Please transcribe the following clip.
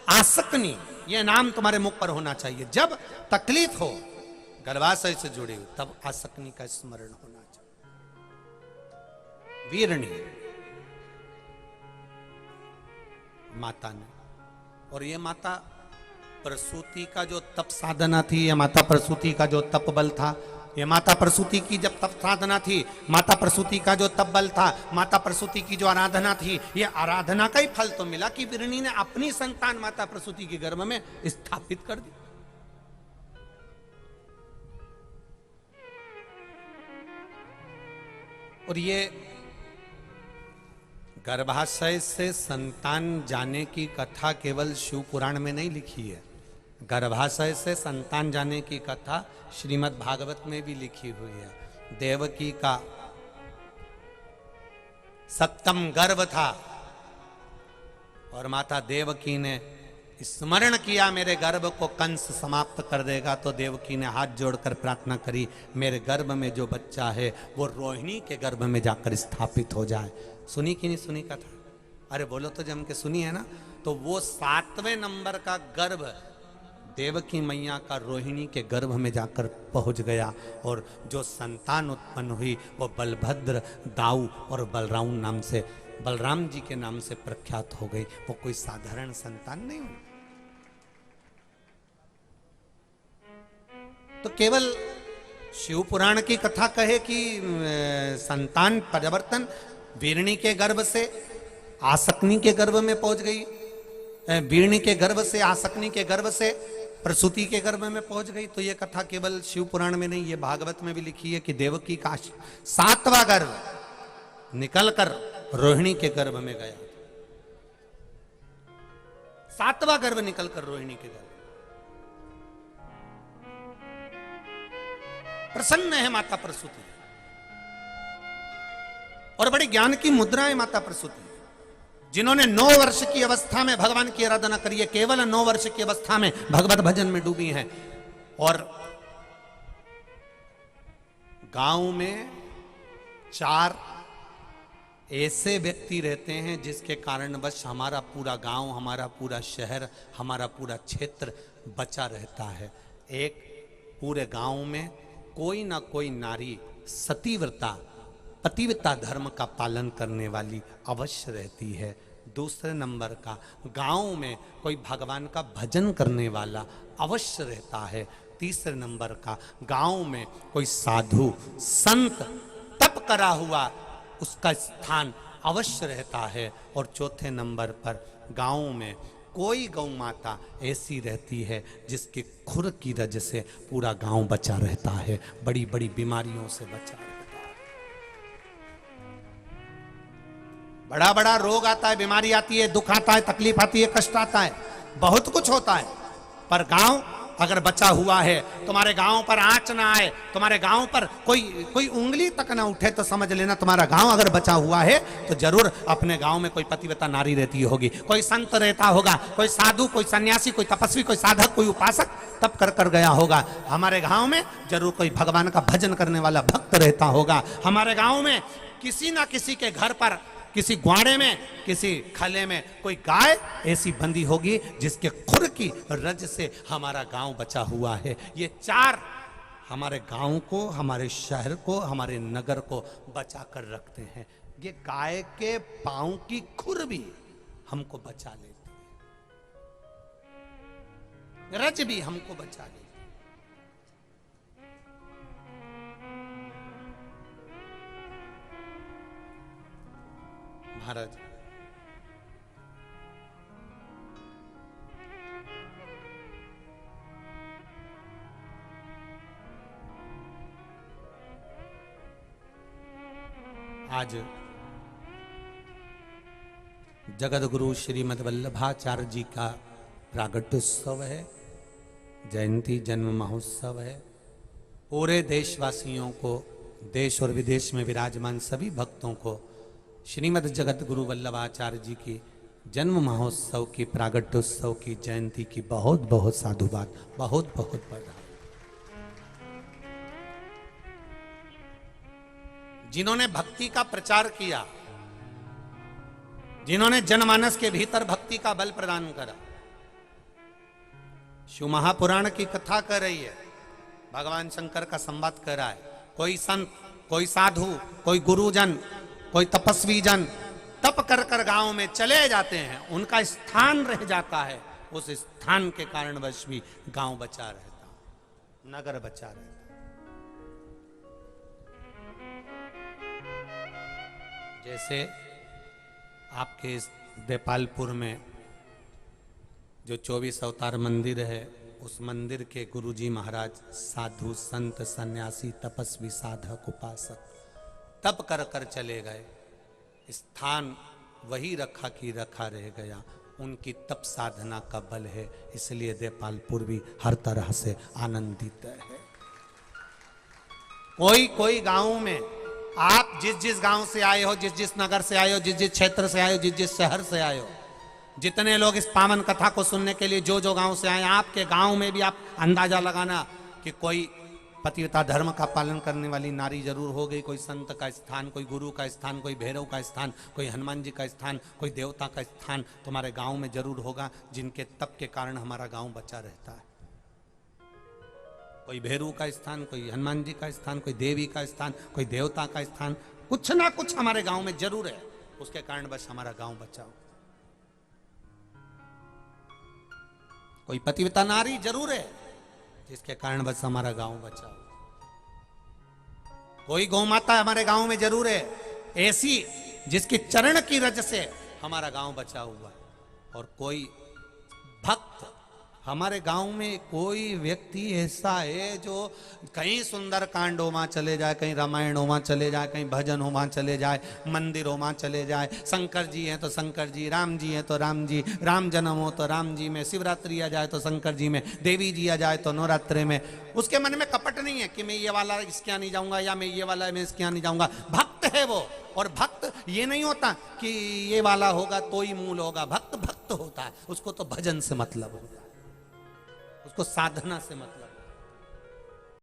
आसक्ति, यह नाम तुम्हारे मुख पर होना चाहिए। जब तकलीफ हो गर्भाशय से जुड़े हो तब आसक्ति का स्मरण होना चाहिए। वीरणी माता ने, और ये माता प्रसूति का जो तप साधना थी, ये माता प्रसूति का जो तप बल था, ये माता प्रसूति की जब तप साधना थी, माता प्रसूति का जो तप बल था, माता प्रसूति की जो आराधना थी, ये आराधना का ही फल तो मिला कि वीरणी ने अपनी संतान माता प्रसूति के गर्भ में स्थापित कर दी। और ये गर्भाशय से संतान जाने की कथा केवल शिव पुराण में नहीं लिखी है, गर्भाशय से संतान जाने की कथा श्रीमद् भागवत में भी लिखी हुई है। देवकी का 7वां गर्भ था और माता देवकी ने स्मरण किया मेरे गर्भ को कंस समाप्त कर देगा, तो देवकी ने हाथ जोड़कर प्रार्थना करी मेरे गर्भ में जो बच्चा है वो रोहिणी के गर्भ में जाकर स्थापित हो जाए। सुनी कि नहीं सुनी कथा? अरे बोलो तो जम के सुनी है ना। तो वो 7वें नंबर का गर्भ देवकी मैया का रोहिणी के गर्भ में जाकर पहुंच गया और जो संतान उत्पन्न हुई वो बलभद्र, दाऊ और बलराम नाम से, बलराम जी के नाम से प्रख्यात हो गई। वो कोई साधारण संतान नहीं हुई। तो केवल शिव पुराण की कथा कहे कि संतान परिवर्तन वीरणी के गर्भ से आसक्ति के गर्भ में पहुंच गई, वीरणी के गर्भ से आसक्ति के गर्भ से प्रसूति के गर्भ में पहुंच गई, तो ये कथा केवल शिव पुराण में नहीं, ये भागवत में भी लिखी है कि देवकी का 7वां गर्भ निकलकर रोहिणी के गर्भ में गया। 7वां गर्भ निकलकर रोहिणी के गर्भ। प्रसन्न है माता प्रसूति और बड़ी ज्ञान की मुद्रा है माता प्रसूति। जिन्होंने 9 वर्ष की अवस्था में भगवान की आराधना करी है, केवल 9 वर्ष की अवस्था में भगवत भजन में डूबी हैं। और गांव में 4 ऐसे व्यक्ति रहते हैं जिसके कारणवश हमारा पूरा गांव, हमारा पूरा शहर, हमारा पूरा क्षेत्र बचा रहता है। एक, पूरे गांव में कोई ना कोई नारी सतीव्रता, पतिव्रता धर्म का पालन करने वाली अवश्य रहती है। दूसरे नंबर का, गांव में कोई भगवान का भजन करने वाला अवश्य रहता है। तीसरे नंबर का, गांव में कोई साधु संत तप करा हुआ उसका स्थान अवश्य रहता है। और चौथे नंबर पर, गांव में कोई गौ माता ऐसी रहती है जिसके खुर की रज से पूरा गांव बचा रहता है, बड़ी बड़ी बीमारियों से बचा रहता है। बड़ा बड़ा रोग आता है, बीमारी आती है, दुख आता है, तकलीफ आती है, कष्ट आता है, बहुत कुछ होता है, पर गांव अगर बचा हुआ है, तुम्हारे गांव पर आंच ना आए, तुम्हारे गांव पर कोई उंगली तक ना उठे, तो समझ लेना तुम्हारा गांव अगर बचा हुआ है तो जरूर अपने गांव में कोई पतिव्रता नारी रहती होगी, कोई संत रहता होगा, कोई साधु, कोई सन्यासी, कोई तपस्वी, कोई साधक, कोई उपासक तप कर गया होगा। हमारे गांव में जरूर कोई भगवान का भजन करने वाला भक्त रहता होगा। हमारे गांव में किसी ना किसी के घर पर, किसी ग्वाड़े में, किसी खले में कोई गाय ऐसी बंधी होगी जिसके खुर की रज से हमारा गांव बचा हुआ है। ये 4 हमारे गांव को, हमारे शहर को, हमारे नगर को बचा कर रखते हैं। ये गाय के पांव की खुर भी हमको बचा लेती है, रज भी हमको बचा लेती है। महाराज, आज जगतगुरु श्रीमद् वल्लभाचार्य जी का प्रागट्योत्सव है, जयंती जन्म महोत्सव है। पूरे देशवासियों को, देश और विदेश में विराजमान सभी भक्तों को श्रीमद् जगत गुरु वल्लभाचार्य जी की जन्म महोत्सव की, प्रागट्योत्सव की, जयंती की बहुत बहुत साधुवाद, बहुत बहुत बधाई। जिन्होंने भक्ति का प्रचार किया, जिन्होंने जनमानस के भीतर भक्ति का बल प्रदान करा, शिव महापुराण की कथा कर रही है, भगवान शंकर का संवाद कर रहा है। कोई संत, कोई साधु, कोई गुरुजन, कोई तपस्वी जन तप कर कर गांव में चले जाते हैं, उनका स्थान रह जाता है, उस स्थान के कारणवश भी गांव बचा रहता, नगर बचा रहता। जैसे आपके इस देपालपुर में जो 24 अवतार मंदिर है, उस मंदिर के गुरुजी महाराज साधु संत सन्यासी तपस्वी साधक उपासक तप कर कर चले गए, स्थान वही रखा कि रखा रह गया, उनकी तप साधना का बल है, इसलिए देपालपुर भी हर तरह से आनंदित है। कोई कोई गांव में, आप जिस जिस गांव से आए हो, जिस जिस नगर से आए हो, जिस जिस क्षेत्र से आए हो, जिस जिस शहर से आए हो, जितने लोग इस पावन कथा को सुनने के लिए जो जो गांव से आए, आपके गांव में भी आप अंदाजा लगाना कि कोई पतिव्रता धर्म का पालन करने वाली नारी जरूर हो गई, कोई संत का स्थान, कोई गुरु का स्थान, कोई भैरव का स्थान, कोई हनुमान जी का स्थान, कोई देवता का स्थान तुम्हारे गांव में जरूर होगा, जिनके तप के कारण हमारा गांव बचा रहता है। कोई भैरव का स्थान, कोई हनुमान जी का स्थान, कोई देवी का स्थान, कोई देवता का स्थान, कुछ ना कुछ हमारे गांव में जरूर है, उसके कारण बस हमारा गांव बचाओ। कोई पतिव्रता नारी जरूर है, जिसके कारण बस हमारा गांव बचाओ। कोई गौ माता हमारे गांव में जरूर है, ऐसी जिसके चरण की रज से हमारा गांव बचा हुआ है। और कोई भक्त, हमारे गांव में कोई व्यक्ति ऐसा है जो कहीं सुंदर कांडों में चले जाए, कहीं रामायणों में चले जाए, कहीं भजनों में चले जाए, मंदिरों में चले जाए, शंकर जी हैं तो शंकर जी, राम जी हैं तो राम जी, राम जन्म हो तो राम जी में, शिवरात्रि आ जाए तो शंकर जी में, देवी जी आ जाए तो नवरात्रे में। उसके मन में कपट नहीं है कि मैं ये वाला इसके यहाँ नहीं जाऊंगा या मैं ये वाला मैं इसके यहाँ नहीं जाऊंगा। भक्त है वो, और भक्त ये नहीं होता कि ये वाला होगा तो ही मूल होगा। भक्त भक्त होता है, उसको तो भजन से मतलब होता है, उसको साधना से मतलब।